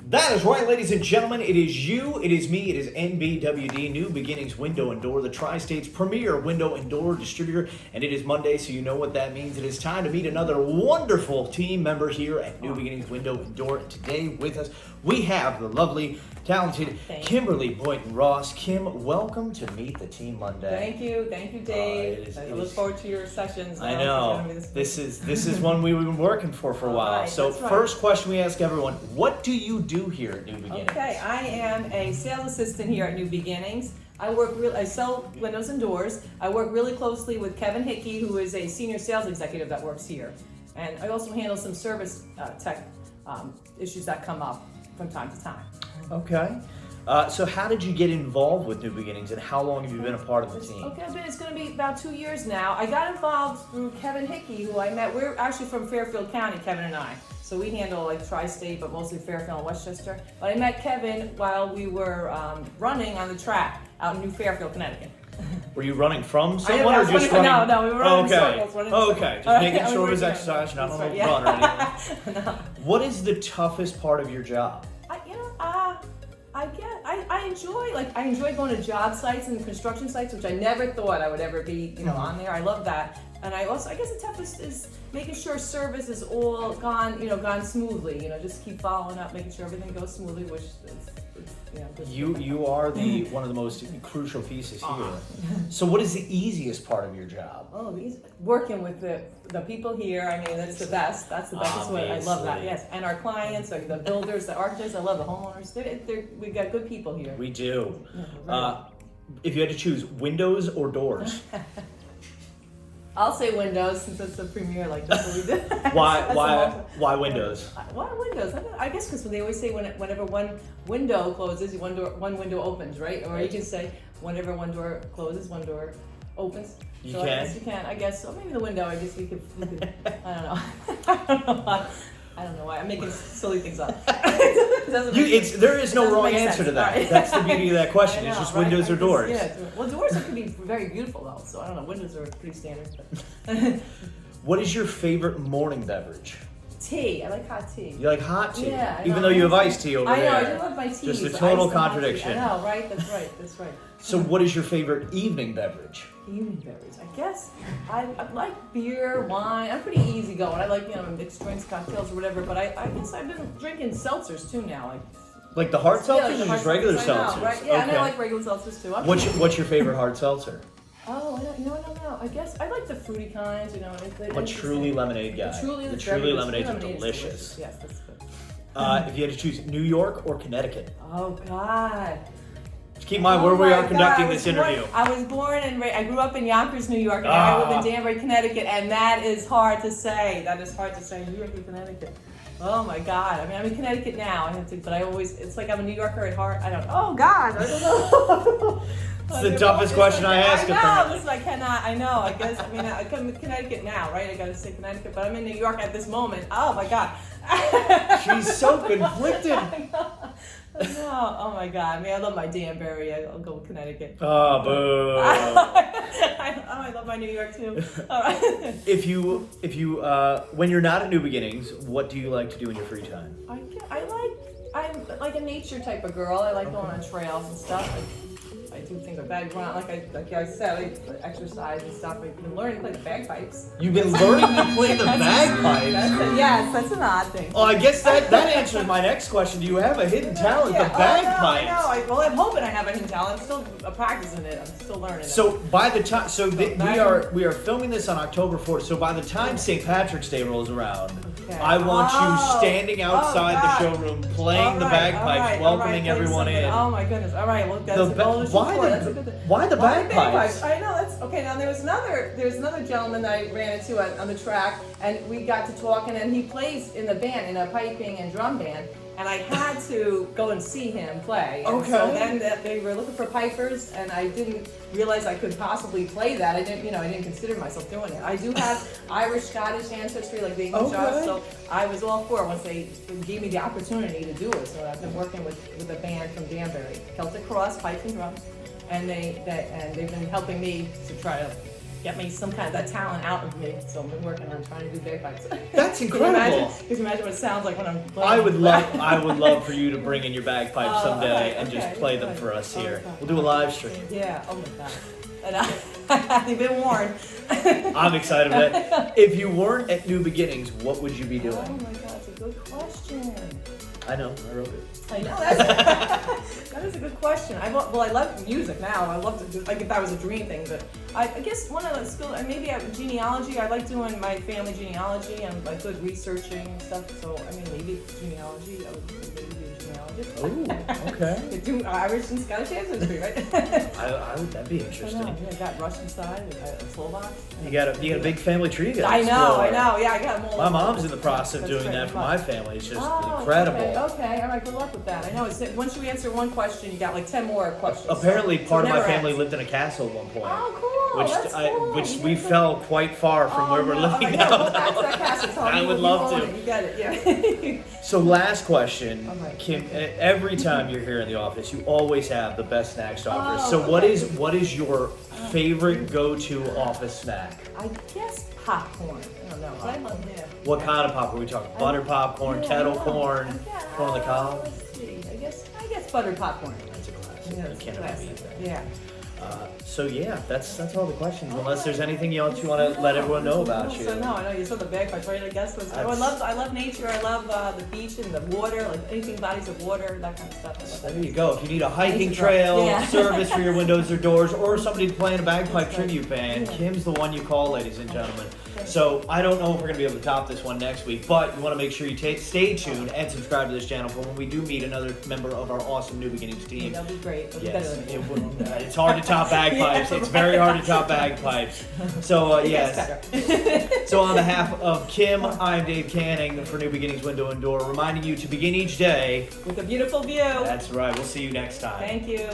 That is right, ladies and gentlemen. It is you, it is me, it is NBWD, New Beginnings Window and Door, the Tri-State's premier window and door distributor. And it is Monday, so you know what that means. It is time to meet another wonderful team member here at New Beginnings Window and Door. And today with us, we have the lovely, talented Kimberly Boynton-Ross. Kim, welcome to Meet the Team Monday. Thank you, Dave. I look forward to your sessions. I know. This is one we've been working for a while. Right, so right. First question we ask everyone, what do you do here at New Beginnings? Okay, I am a sales assistant here at New Beginnings. I sell windows and doors. I work really closely with Kevin Hickey, who is a senior sales executive that works here. And I also handle some service tech issues that come up from time to time. Okay. So how did you get involved with New Beginnings, and how long have you been a part of the team? Okay, it's going to be about 2 years now. I got involved through Kevin Hickey, who I met. We're actually from Fairfield County, Kevin and I. So we handle like Tri-State, but mostly Fairfield and Westchester. But I met Kevin while we were running on the track out in New Fairfield, Connecticut. Were you running from someone or just running? running? No, we were running in circles. Okay, just making sure it was exercise, not on a run or anything. No. What is the toughest part of your job? I enjoy going to job sites and construction sites, which I never thought I would ever be, on there. I love that. And I guess the toughest is making sure service is all gone smoothly. Just keep following up, making sure everything goes smoothly, which is, You are one of the most crucial pieces here. So what is the easiest part of your job? Working with the people here. I mean, that's the best. That's the best. I love that. Yes, and our clients, like the builders, the architects. I love the homeowners. We got good people here. We do. If you had to choose, windows or doors? I'll say windows since it's the premiere. Like that's what we did. Why windows? Why windows? I guess because they always say whenever one window closes, one window opens, right? Or you can say whenever one door closes, one door opens. I guess you can. I guess so. Maybe the window. I guess we could. I don't know. I don't know why I'm making silly things up. There is no wrong answer to that. Right. That's the beauty of that question. It's just windows or doors. Well, doors can be very beautiful though. So I don't know. Windows are pretty standard. What is your favorite morning beverage? Tea. I like hot tea. You like hot tea? Yeah. Even though you have iced tea over there. I know. I do love my tea. Just a total contradiction. I know, right? That's right. So what is your favorite evening beverage? Evening beverage. I guess I like beer, wine. I'm pretty easygoing. I like mixed drinks, cocktails, or whatever. But I guess I've been drinking seltzers too now. Like the hard seltzers or just regular seltzers? Right? Yeah, okay. And I like regular seltzers too. What's your favorite hard seltzer? Oh, I don't know. I guess I like the fruity kinds. I'm a Truly lemonade guy. The Truly lemonades are delicious. Yes, that's good. If you had to choose New York or Connecticut? Oh God. Keep in mind where we are conducting this interview. I was born and I grew up in Yonkers, New York, and I live in Danbury, Connecticut, and that is hard to say. New York and Connecticut. Oh my God. I mean, I'm in Connecticut now, but it's like I'm a New Yorker at heart. I don't know. Oh God, I don't know. It's the toughest question I ask. I know, I guess, I come to Connecticut now, right? I gotta say Connecticut, but I'm in New York at this moment. Oh my God. She's so conflicted. No, oh my God. I love my Danbury. I'll go with Connecticut. Oh, boo. I love my New York too. All right. If you, when you're not at New Beginnings, what do you like to do in your free time? I'm like a nature type of girl. I like going on trails and stuff. I do things like that. Like I said, I exercise and stuff. I've been learning to play the bagpipes. You've been learning to play the bagpipes? Yes, that's an odd thing. Oh, I guess that answers my next question. Do you have a hidden talent, the bagpipes? I know. I'm hoping I have a hidden talent. I'm still practicing it. I'm still learning So by the time, we are filming this on October 4th. So by the time St. Patrick's Day rolls around, I want you standing outside the showroom playing the bagpipes, welcoming everyone in. Oh my goodness! All right, well that's Why the bagpipes? I know that's okay. Now there's another gentleman that I ran into on the track, and we got to talking, and he plays in the band, in a piping and drum band. And I had to go and see him play. And so then they were looking for pipers, and I didn't realize I could possibly play that. I didn't consider myself doing it. I do have Irish, Scottish ancestry, like the English are, so I was all for it once they gave me the opportunity to do it. So I've been working with a band from Danbury, Celtic Cross, pipes and drums, and they've been helping me to try to get me some kind of that talent out of me. So I've been working on trying to do bagpipes. That's incredible. Can you imagine what it sounds like when I'm playing? I would love for you to bring in your bagpipes someday and just play them for us here. We'll do a live stream. Yeah. Oh my God. And you've been warned. I'm excited about it. If you weren't at New Beginnings, what would you be doing? Oh my God, that's a good question. I know, I wrote it. I know that is a good question. I love music now. I love to do, like if that was a dream thing, but I guess one of the skills, maybe genealogy. I like doing my family genealogy and like good researching and stuff. So I mean, maybe genealogy. I would maybe do genealogy. Oh, okay. Do Irish and Scottish ancestry, right? That'd be interesting. I got Russian side, Slovak. You got a big family tree. You gotta I know. explore. Yeah, I got them all. My mom's in the process of doing that for my family. It's just incredible. Okay, all right, good luck with that. I know, once you answer one question, you got like 10 more questions. Apparently, so part of my never family ends. lived in a castle at one point. Oh, cool. That's cool. Which we fell quite far from where we're living now. Go back to that castle. Tell I me would you love own to. it. You got it, yeah. So last question, All right. Kim. Every time you're here in the office, you always have the best snacks to offer. Oh, So okay. what is your favorite go-to office snack? I guess popcorn. I don't know. I love it. What kind of popcorn are we talking? Butter popcorn, Yeah, kettle I know. corn, corn on the cob? Let's see. I guess buttered popcorn. That's a classic. Yeah, You it's can't a ever classic. beat that. Yeah. So yeah, that's all the questions. Unless there's anything else you want to let everyone know about you. So no, I know you said the bagpipes, right? I guess was. I love nature. I love the beach and the water, like anything bodies of water, that kind of stuff. I love that. There you go. If you need a hiking Thank you, trail, yeah. service for your windows or doors, or somebody to play in a bagpipe That's right. tribute band, Yeah. Kim's the one you call, ladies and gentlemen. So I don't know if we're going to be able to top this one next week, but you want to make sure you stay tuned and subscribe to this channel for when we do meet another member of our awesome New Beginnings team. That'll be great. That'll be Yes, better than me. it's hard to top bagpipes. Yeah, It's very hard to top bagpipes. So It yes. gets better. So on behalf of Kim, I'm Dave Canning for New Beginnings Window and Door, reminding you to begin each day. With a beautiful view. That's right. We'll see you next time. Thank you.